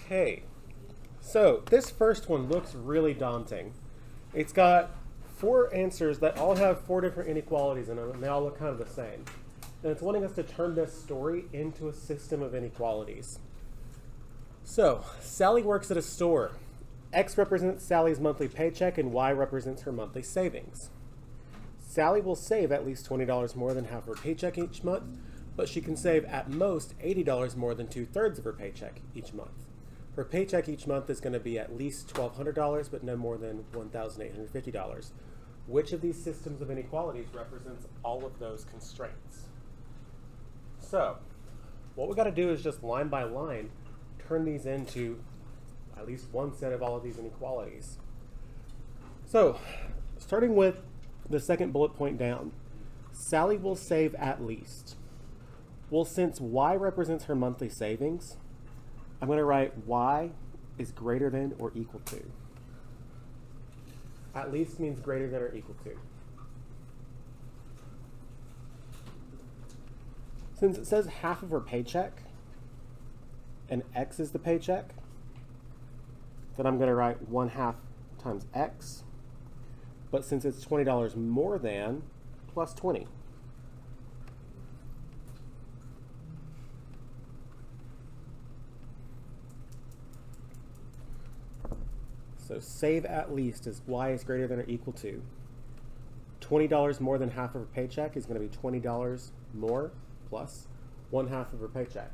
Okay, so this first one looks really daunting. It's got 4 answers that all have 4 different inequalities in them, and they all look kind of the same. And it's wanting us to turn this story into a system of inequalities. So, Sally works at a store. X represents Sally's monthly paycheck, and Y represents her monthly savings. Sally will save at least $20 more than half her paycheck each month, but she can save at most $80 more than 2/3 of her paycheck each month. Her paycheck each month is going to be at least $1,200, but no more than $1,850. Which of these systems of inequalities represents all of those constraints? So, what we got to do is just line by line turn these into at least one set of all of these inequalities. So, starting with the second bullet point down, Sally will save at least. Well, since Y represents her monthly savings, I'm going to write Y is greater than or equal to. At least means greater than or equal to. Since it says half of her paycheck, and X is the paycheck, then I'm going to write 1/2 times X. But since it's $20 more than, plus 20. So save at least is Y is greater than or equal to. $20 more than half of her paycheck is going to be $20 more plus 1/2 of her paycheck.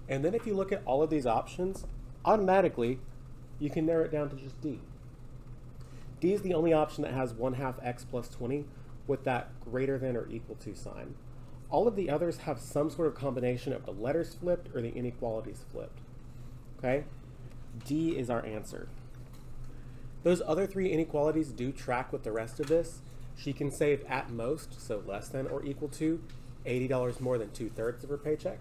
And then if you look at all of these options, automatically you can narrow it down to just D. D is the only option that has 1/2 X plus 20 with that greater than or equal to sign. All of the others have some sort of combination of the letters flipped or the inequalities flipped. Okay? D is our answer. Those other 3 inequalities do track with the rest of this. She can save at most, so less than or equal to, $80 more than 2/3 of her paycheck.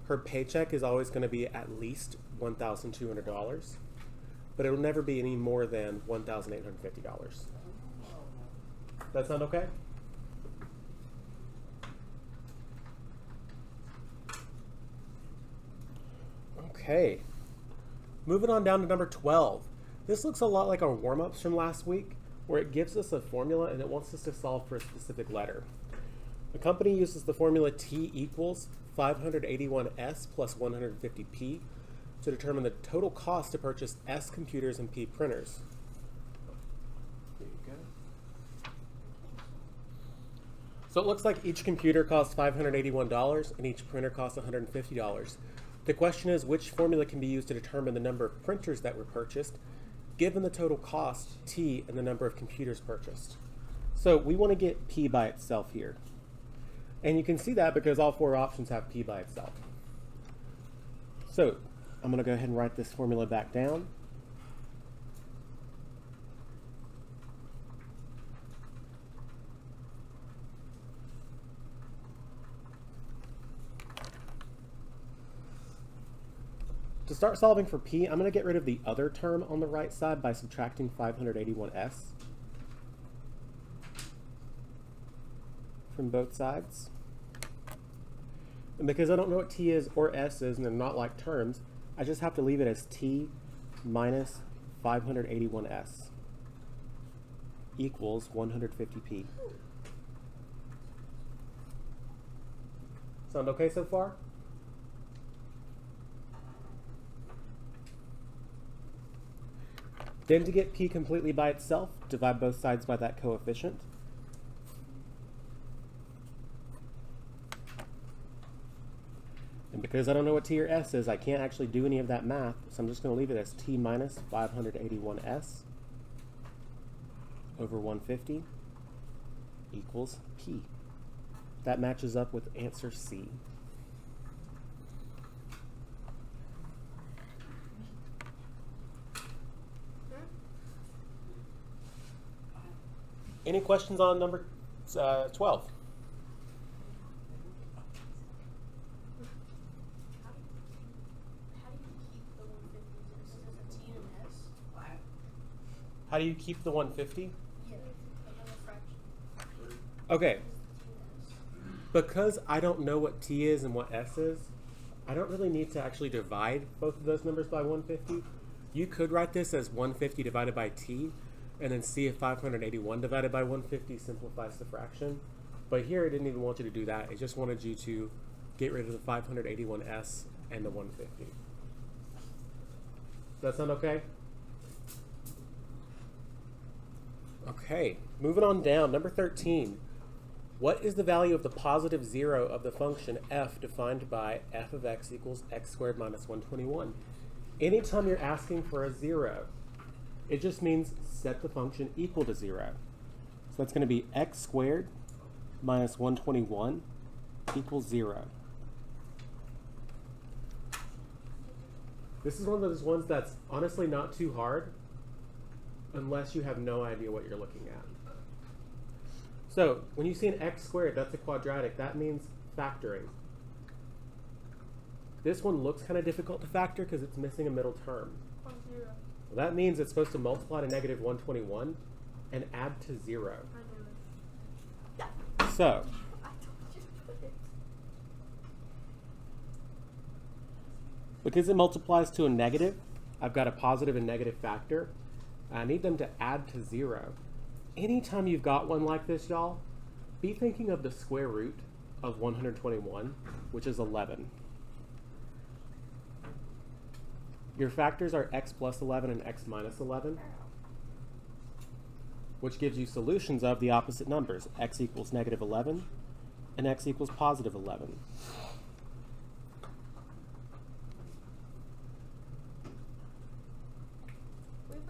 Her paycheck is always going to be at least $1,200, but it'll never be any more than $1,850. That sound okay? Okay. Moving on down to number 12. This looks a lot like our warm-ups from last week, where it gives us a formula and it wants us to solve for a specific letter. The company uses the formula T equals 581S plus 150P to determine the total cost to purchase S computers and P printers. There you go. So it looks like each computer costs $581 and each printer costs $150. The question is, which formula can be used to determine the number of printers that were purchased, given the total cost, T, and the number of computers purchased? So we want to get P by itself here. And you can see that because all 4 options have P by itself. So I'm going to go ahead and write this formula back down. To start solving for P, I'm going to get rid of the other term on the right side by subtracting 581S from both sides. And because I don't know what T is or S is, and they're not like terms, I just have to leave it as T minus 581S equals 150P. Sound okay so far? Then to get P completely by itself, divide both sides by that coefficient. And because I don't know what T or S is, I can't actually do any of that math, so I'm just going to leave it as T minus 581S over 150 equals P. That matches up with answer C. Any questions on number 12? How do you keep the 150? Yeah, another fraction. Okay. Because I don't know what t is and what s is, I don't really need to actually divide both of those numbers by 150. You could write this as 150 divided by t, and then see if 581 divided by 150 simplifies the fraction. But here it didn't even want you to do that. It just wanted you to get rid of the 581s and the 150. Does that sound okay? Okay, moving on down, number 13. What is the value of the positive 0 of the function f defined by f of x equals x squared minus 121? Anytime you're asking for a 0, it just means set the function equal to 0. So that's going to be x squared minus 121 equals 0. This is one of those ones that's honestly not too hard unless you have no idea what you're looking at. So when you see an x squared, that's a quadratic. That means factoring. This one looks kind of difficult to factor because it's missing a middle term. Well, that means it's supposed to multiply to negative 121 and add to 0. So because it multiplies to a negative, I've got a positive and negative factor. I need them to add to 0. Anytime you've got one like this, y'all, be thinking of the square root of 121, which is 11. Your factors are x plus 11 and x minus 11, which gives you solutions of the opposite numbers, x equals negative 11 and x equals positive 11.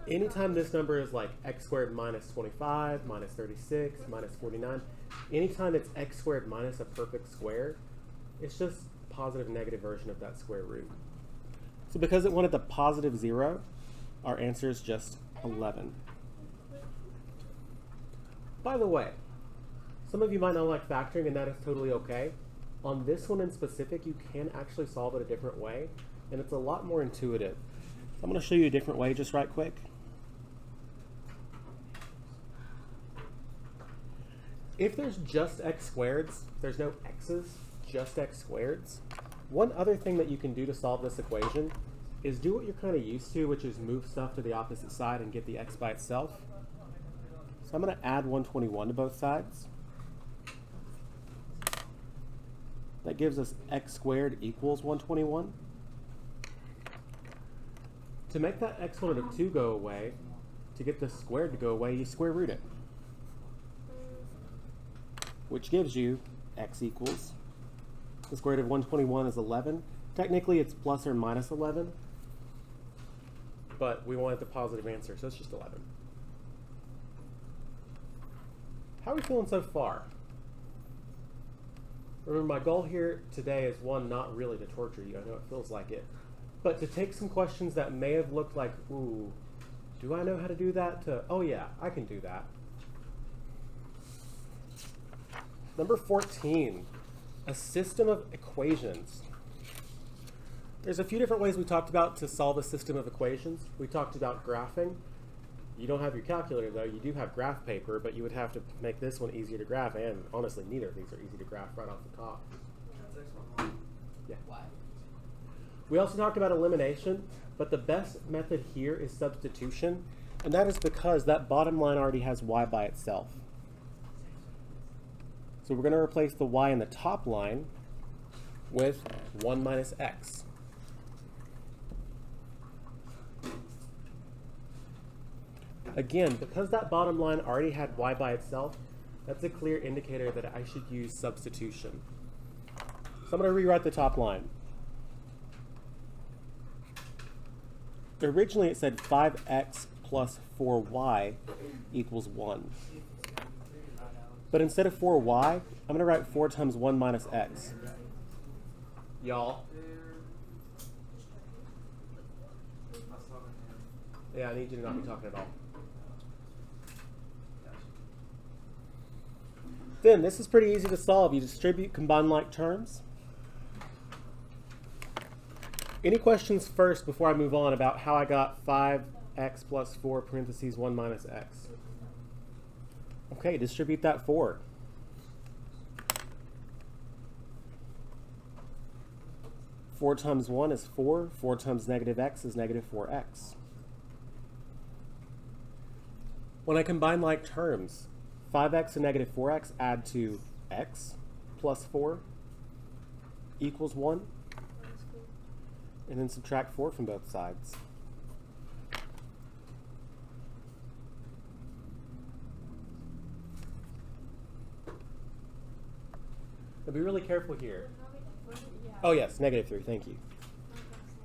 Anytime this number is like x squared minus 25, minus 36, minus 49, anytime it's x squared minus a perfect square, it's just a positive negative version of that square root. So because it wanted the positive 0, our answer is just 11. By the way, some of you might not like factoring, and that is totally okay. On this one in specific, you can actually solve it a different way, and it's a lot more intuitive. So I'm going to show you a different way just right quick. If there's just x squareds, there's no x's, just x squareds, one other thing that you can do to solve this equation is do what you're kind of used to, which is move stuff to the opposite side and get the x by itself. So I'm going to add 121 to both sides. That gives us x squared equals 121. To make that exponent of 2 go away, to get the squared to go away, you square root it, which gives you x equals, the square root of 121 is 11. Technically it's plus or minus 11, but we wanted the positive answer, so it's just 11. How are we feeling so far? Remember, my goal here today is, one, not really to torture you. I know it feels like it. But to take some questions that may have looked like, ooh, do I know how to do that? To, oh yeah, I can do that. Number 14, a system of equations. There's a few different ways we talked about to solve a system of equations. We talked about graphing. You don't have your calculator though, you do have graph paper, but you would have to make this one easier to graph, and honestly neither of these are easy to graph right off the top. Yeah. Why? We also talked about elimination, but the best method here is substitution, and that is because that bottom line already has y by itself. So we're going to replace the y in the top line with 1 minus x. Again, because that bottom line already had y by itself, that's a clear indicator that I should use substitution. So I'm going to rewrite the top line. Originally it said 5x plus 4y equals 1. But instead of 4y, I'm going to write 4 times 1 minus x. Y'all? Yeah, I need you to not be talking at all. Then, this is pretty easy to solve. You distribute combined like terms. Any questions first before I move on about how I got 5x plus 4 parentheses 1 minus x? Okay, distribute that 4. 4 times 1 is 4. 4 times negative x is negative 4x. When I combine like terms, 5x and negative 4x add to x plus 4 equals 1. And then subtract 4 from both sides. Now be really careful here. Oh yes, negative 3, thank you.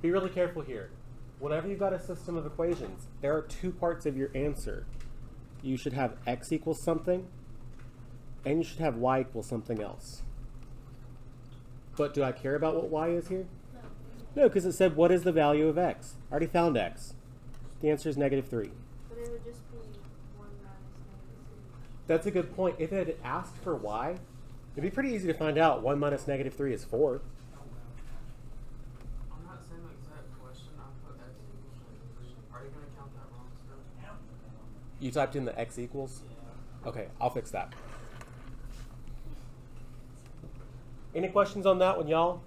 Be really careful here. Whenever you've got a system of equations, there are two parts of your answer. You should have x equals something, and you should have y equals something else. But do I care about what y is here? No, because it said, what is the value of x? I already found x. The answer is negative 3. But it would just be 1 minus negative 3. That's a good point. If it had asked for y, it'd be pretty easy to find out 1 minus negative 3 is 4. On that same exact question, I put x equals negative 3. Are you going to count that wrong still? You typed in the x equals? Yeah. Okay, I'll fix that. Any questions on that one, y'all?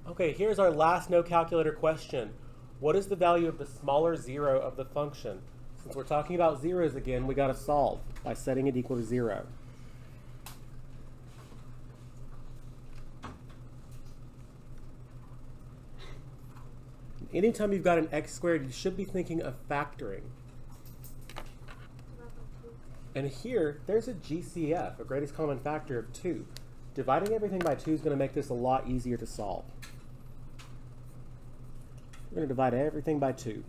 Okay, here's our last no calculator question. What is the value of the smaller zero of the function? Since we're talking about zeros again, we got to solve by setting it equal to 0. Anytime you've got an x squared, you should be thinking of factoring. And here, there's a GCF, a greatest common factor of 2. Dividing everything by 2 is going to make this a lot easier to solve. We're going to divide everything by 2.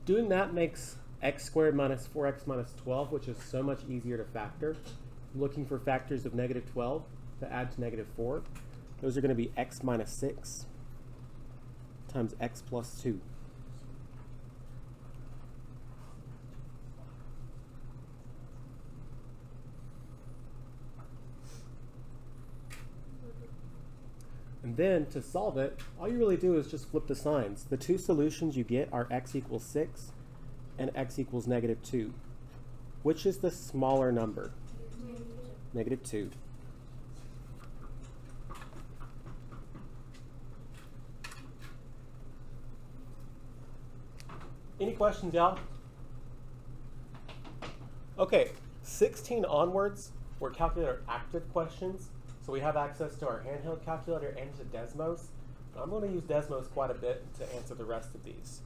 Doing that makes x squared minus 4x minus 12, which is so much easier to factor. Looking for factors of negative 12 to add to negative 4. Those are going to be x minus 6 times x plus 2. And then to solve it, all you really do is just flip the signs. The two solutions you get are x equals 6 and x equals negative 2. Which is the smaller number? Negative 2. Any questions, y'all? Okay, 16 onwards were calculator active questions. So we have access to our handheld calculator and to Desmos. I'm going to use Desmos quite a bit to answer the rest of these.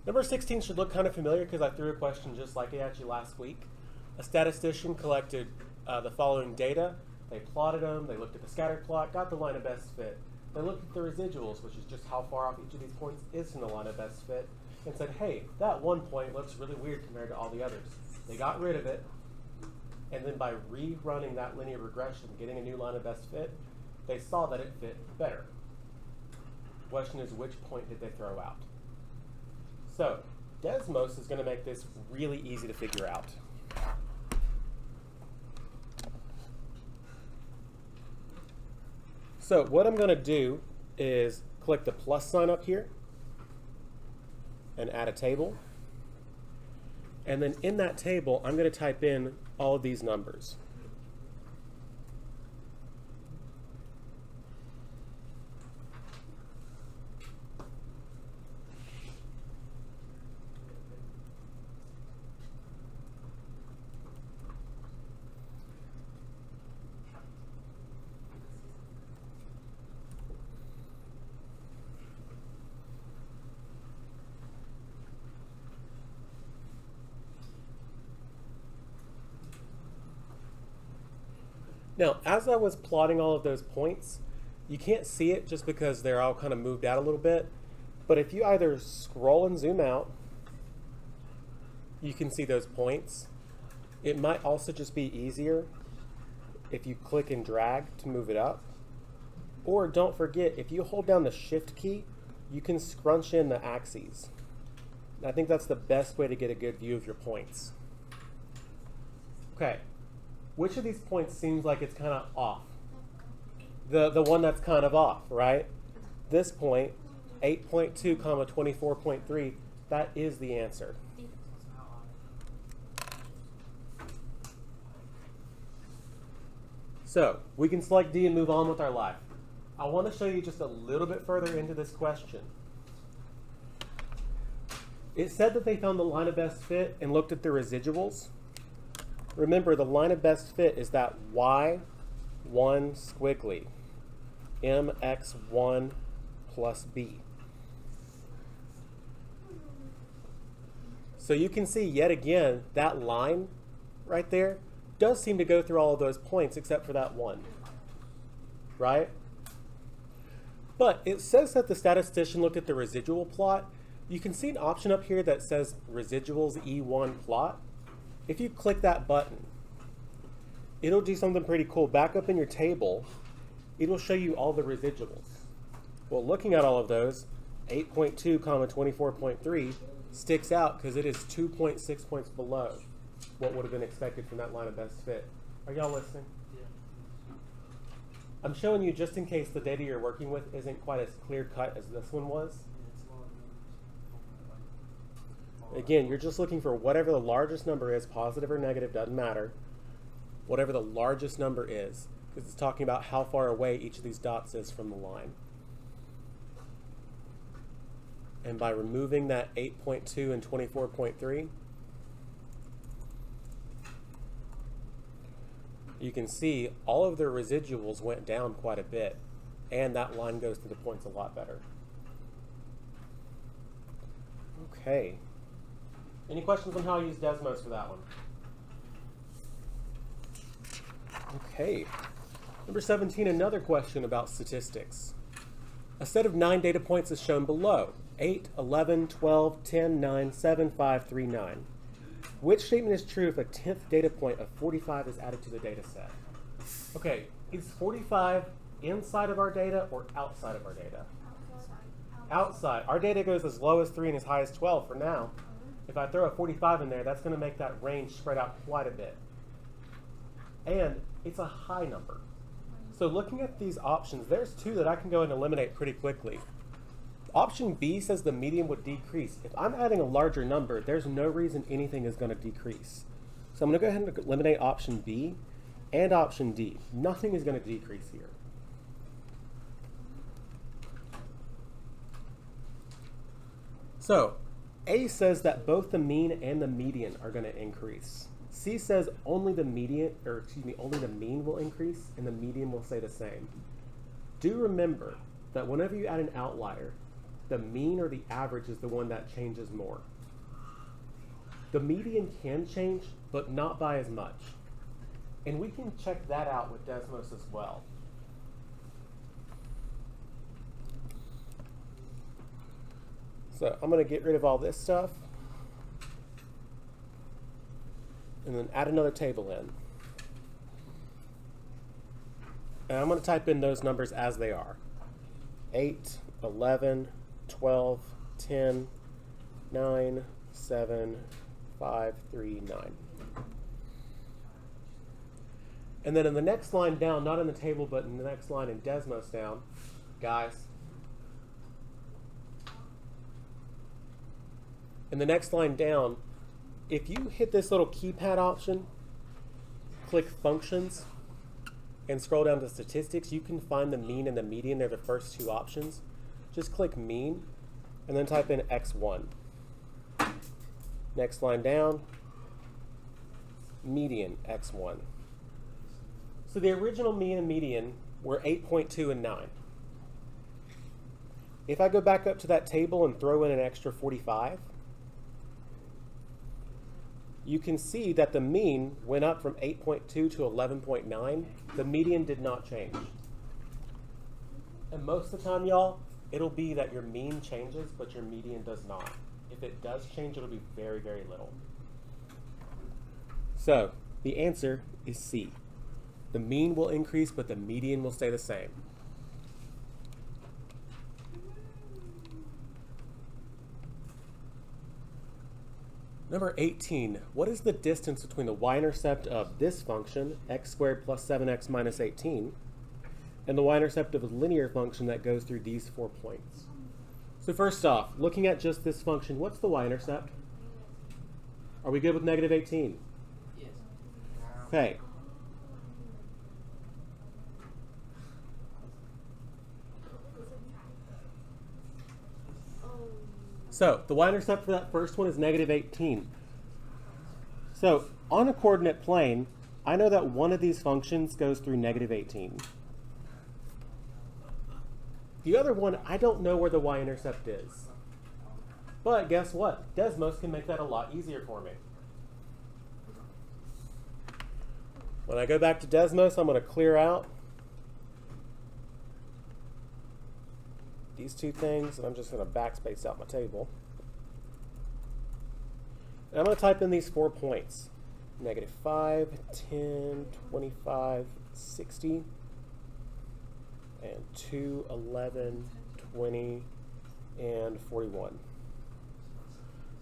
Number 16 should look kind of familiar because I threw a question just like it actually last week. A statistician collected the following data. They plotted them, they looked at the scatter plot, got the line of best fit. They looked at the residuals, which is just how far off each of these points is from the line of best fit, and said, hey, that one point looks really weird compared to all the others. They got rid of it, and then by rerunning that linear regression, getting a new line of best fit, they saw that it fit better. The question is, which point did they throw out? So Desmos is going to make this really easy to figure out. So what I'm going to do is click the plus sign up here and add a table. And then in that table, I'm going to type in all of these numbers. Now, as I was plotting all of those points, you can't see it just because they're all kind of moved out a little bit. But if you either scroll and zoom out, you can see those points. It might also just be easier if you click and drag to move it up. Or don't forget, if you hold down the Shift key, you can scrunch in the axes. I think that's the best way to get a good view of your points. Okay. Which of these points seems like it's kind of off? The one that's kind of off, right? This point 8.2 comma 24.3, that is the answer. So we can select D and move on with our life. I want to show you just a little bit further into this question. It said that they found the line of best fit and looked at the residuals. Remember, the line of best fit is that Y1 squiggly, MX1 plus B. So you can see yet again that line right there does seem to go through all of those points except for that one, right? But it says that the statistician looked at the residual plot. You can see an option up here that says residuals E1 plot. If you click that button, it'll do something pretty cool. Back up in your table, it'll show you all the residuals. Well, looking at all of those, 8.2 comma 24.3 sticks out because it is 2.6 points below what would have been expected from that line of best fit. Are y'all listening? Yeah. I'm showing you just in case the data you're working with isn't quite as clear cut as this one was. Again, you're just looking for whatever the largest number is, positive or negative, doesn't matter. Whatever the largest number is, because it's talking about how far away each of these dots is from the line. And by removing that 8.2 and 24.3, you can see all of their residuals went down quite a bit, and that line goes through the points a lot better. Okay. Any questions on how I use Desmos for that one? Okay. Number 17, another question about statistics. A set of 9 data points is shown below. 8, 11, 12, 10, 9, 7, 5, 3, 9. Which statement is true if a 10th data point of 45 is added to the data set? Okay, is 45 inside of our data or outside of our data? Outside. Our data goes as low as 3 and as high as 12 for now. If I throw a 45 in there, that's going to make that range spread out quite a bit. And it's a high number. So looking at these options, there's 2 that I can go and eliminate pretty quickly. Option B says the median would decrease. If I'm adding a larger number, there's no reason anything is going to decrease. So I'm going to go ahead and eliminate option B and option D. Nothing is going to decrease here. So A says that both the mean and the median are going to increase. C says only the median, or excuse me, only the mean will increase and the median will stay the same. Do remember that whenever you add an outlier, the mean or the average is the one that changes more. The median can change, but not by as much. And we can check that out with Desmos as well. So I'm going to get rid of all this stuff and then add another table in. And I'm going to type in those numbers as they are. 8, 11, 12, 10, 9, 7, 5, 3, 9. And then in the next line down, not in the table, but in the next line in Desmos down, guys, in the next line down, if you hit this little keypad option, click Functions, and scroll down to Statistics, you can find the mean and the median. They're the first 2 options. Just click Mean, and then type in X1. Next line down, Median, X1. So the original mean and median were 8.2 and 9. If I go back up to that table and throw in an extra 45, you can see that the mean went up from 8.2 to 11.9. The median did not change. And most of the time, y'all, it'll be that your mean changes, but your median does not. If it does change, it'll be very, very little. So the answer is C. The mean will increase, but the median will stay the same. Number 18, what is the distance between the y-intercept of this function, x squared plus 7x minus 18, and the y-intercept of a linear function that goes through these 4 points? So first off, looking at just this function, what's the y-intercept? Are we good with negative 18? Yes. Okay. So the y-intercept for that first one is negative 18. So on a coordinate plane, I know that one of these functions goes through negative 18. The other one, I don't know where the y-intercept is. But guess what? Desmos can make that a lot easier for me. When I go back to Desmos, I'm going to clear out these two things, and I'm just going to backspace out my table. And I'm going to type in these 4 points. Negative 5, 10, 25, 60, and 2, 11, 20, and 41.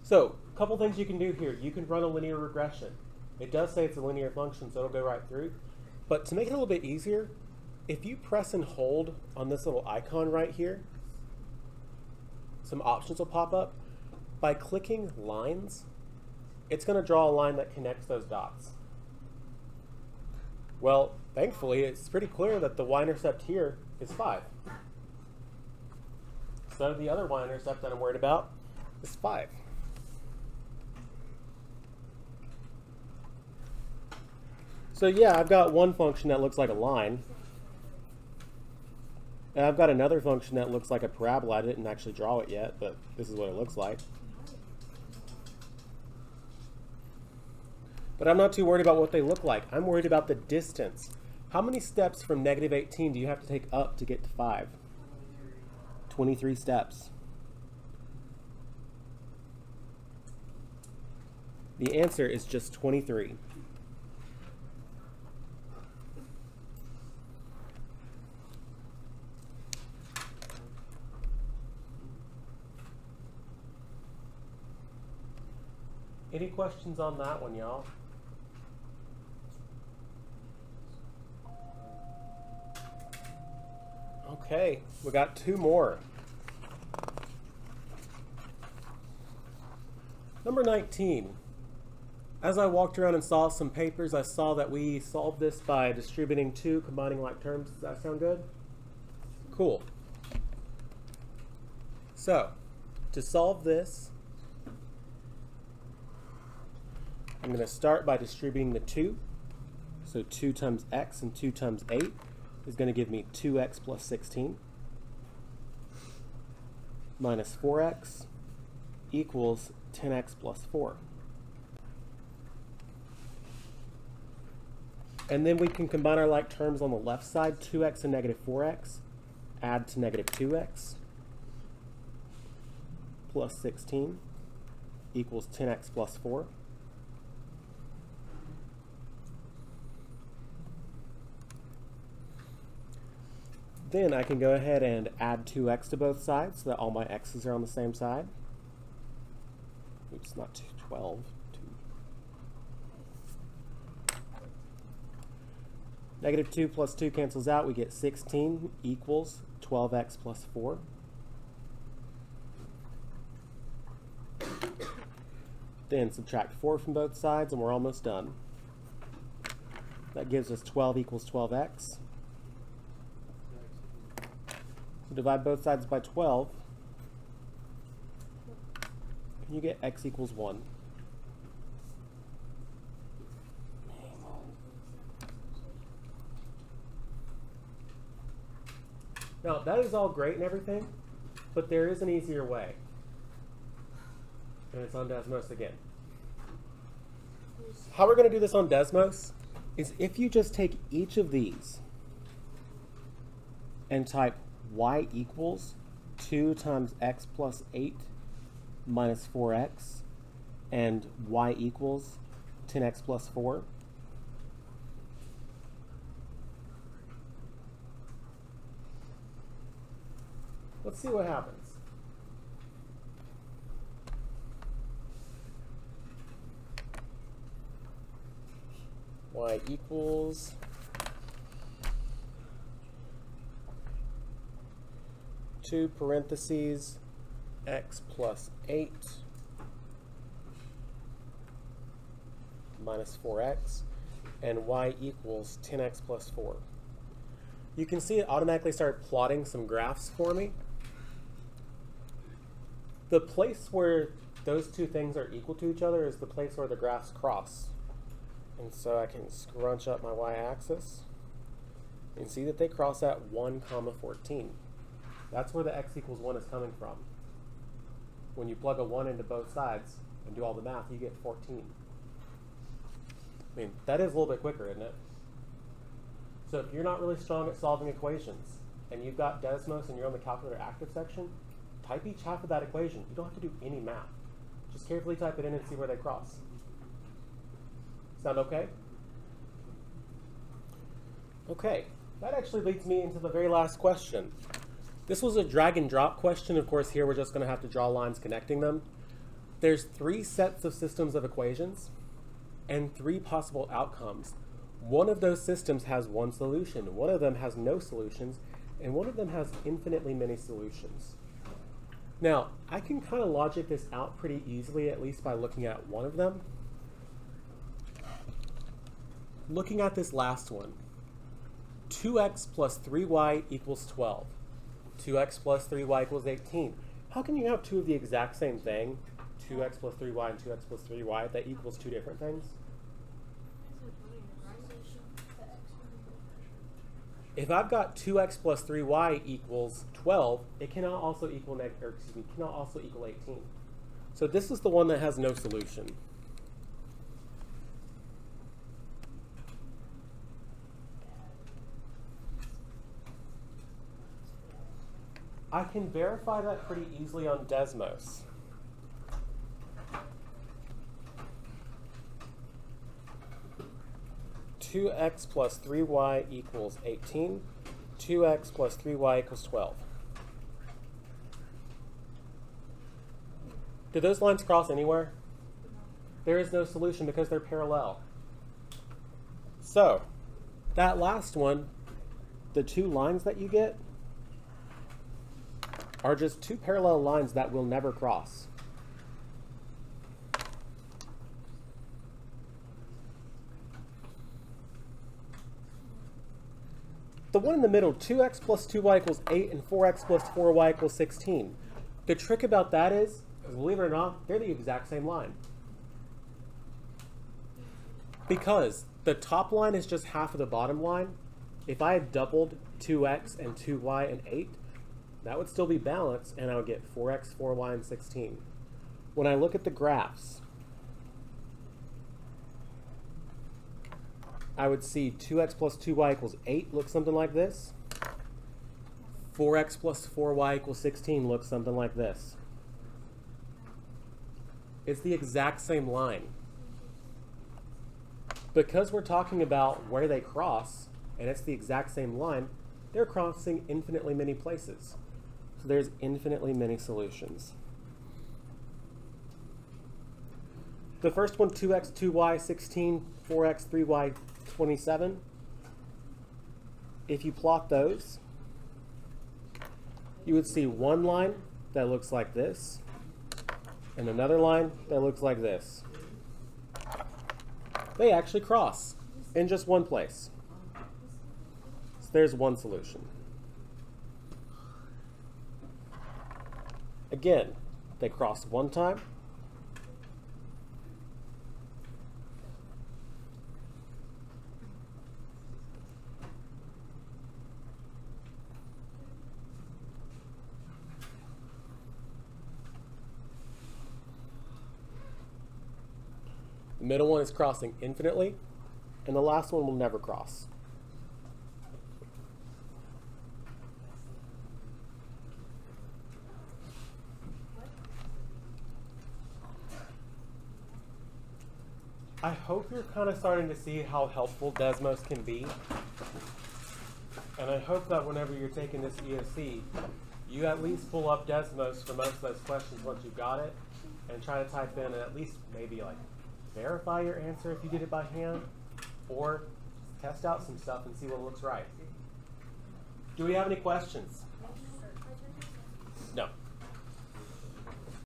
So, a couple things you can do here. You can run a linear regression. It does say it's a linear function, so it'll go right through. But to make it a little bit easier, if you press and hold on this little icon right here, some options will pop up. By clicking lines, it's going to draw a line that connects those dots. Well, thankfully, it's pretty clear that the y-intercept here is 5. So the other y-intercept that I'm worried about is 5. So yeah, I've got one function that looks like a line. And I've got another function that looks like a parabola. I didn't actually draw it yet, but this is what it looks like. But I'm not too worried about what they look like. I'm worried about the distance. How many steps from negative 18 do you have to take up to get to 5? 23 steps. The answer is just 23. Any questions on that one, y'all? Okay, we got 2 more. Number 19. As I walked around and saw some papers, I saw that we solved this by distributing 2, combining like terms. Does that sound good? Cool. So, to solve this, I'm going to start by distributing the 2. So 2 times x and 2 times 8 is going to give me 2x plus 16 minus 4x equals 10x plus 4. And then we can combine our like terms on the left side. 2x and negative 4x add to negative 2x plus 16 equals 10x plus 4. Then I can go ahead and add 2x to both sides so that all my x's are on the same side. Oops, not 12. 2. Negative 2 plus 2 cancels out. We get 16 equals 12x plus 4. Then subtract 4 from both sides and we're almost done. That gives us 12 equals 12x. So divide both sides by 12, and you get x equals 1. Now, that is all great and everything, but there is an easier way. And it's on Desmos again. How we're going to do this on Desmos is if you just take each of these and type y equals 2 times x plus 8 minus 4x and y equals 10x plus 4. Let's see what happens. Y equals 2 parentheses x plus 8 minus 4x, and y equals 10x plus 4. You can see it automatically started plotting some graphs for me. The place where those two things are equal to each other is the place where the graphs cross. And so I can scrunch up my y-axis and see that they cross at 1, 14. That's where the x equals 1 is coming from. When you plug a 1 into both sides and do all the math, you get 14. I mean, that is a little bit quicker, isn't it? So if you're not really strong at solving equations and you've got Desmos and you're on the calculator active section, type each half of that equation. You don't have to do any math. Just carefully type it in and see where they cross. Sound okay? Okay, that actually leads me into the very last question. This was a drag and drop question. Of course, here we're just going to have to draw lines connecting them. There's 3 sets of systems of equations and 3 possible outcomes. One of those systems has 1 solution, one of them has no solutions, and one of them has infinitely many solutions. Now, I can kind of logic this out pretty easily, at least by looking at one of them. Looking at this last one, 2x plus 3y equals 12. 2x plus 3y equals 18. How can you have 2 of the exact same thing, 2x plus 3y and 2x plus 3y, that equals 2 different things? If I've got 2x plus 3y equals 12, it cannot also equal cannot also equal 18. So this is the one that has no solution. I can verify that pretty easily on Desmos. Two x plus 3y equals 18. 2x plus 3y equals 12. Do those lines cross anywhere? There is no solution because they're parallel. So, that last one, the 2 lines that you get, are just 2 parallel lines that will never cross. The one in the middle, 2x plus 2y equals 8 and 4x plus 4y equals 16. The trick about that is, believe it or not, they're the exact same line. Because the top line is just half of the bottom line. If I had doubled 2x and 2y and 8, that would still be balanced, and I would get 4x, 4y, and 16. When I look at the graphs, I would see 2x plus 2y equals 8 looks something like this. 4x plus 4y equals 16 looks something like this. It's the exact same line. Because we're talking about where they cross, and it's the exact same line, they're crossing infinitely many places. So there's infinitely many solutions. The first one, 2x, 2y, 16, 4x, 3y, 27. If you plot those, you would see one line that looks like this, and another line that looks like this. They actually cross in just one place. So there's one solution. Again, they cross one time. The middle one is crossing infinitely, and the last one will never cross. I hope you're kind of starting to see how helpful Desmos can be. And I hope that whenever you're taking this EOC, you at least pull up Desmos for most of those questions once you've got it, and try to type in and at least maybe like verify your answer if you did it by hand, or test out some stuff and see what looks right. Do we have any questions?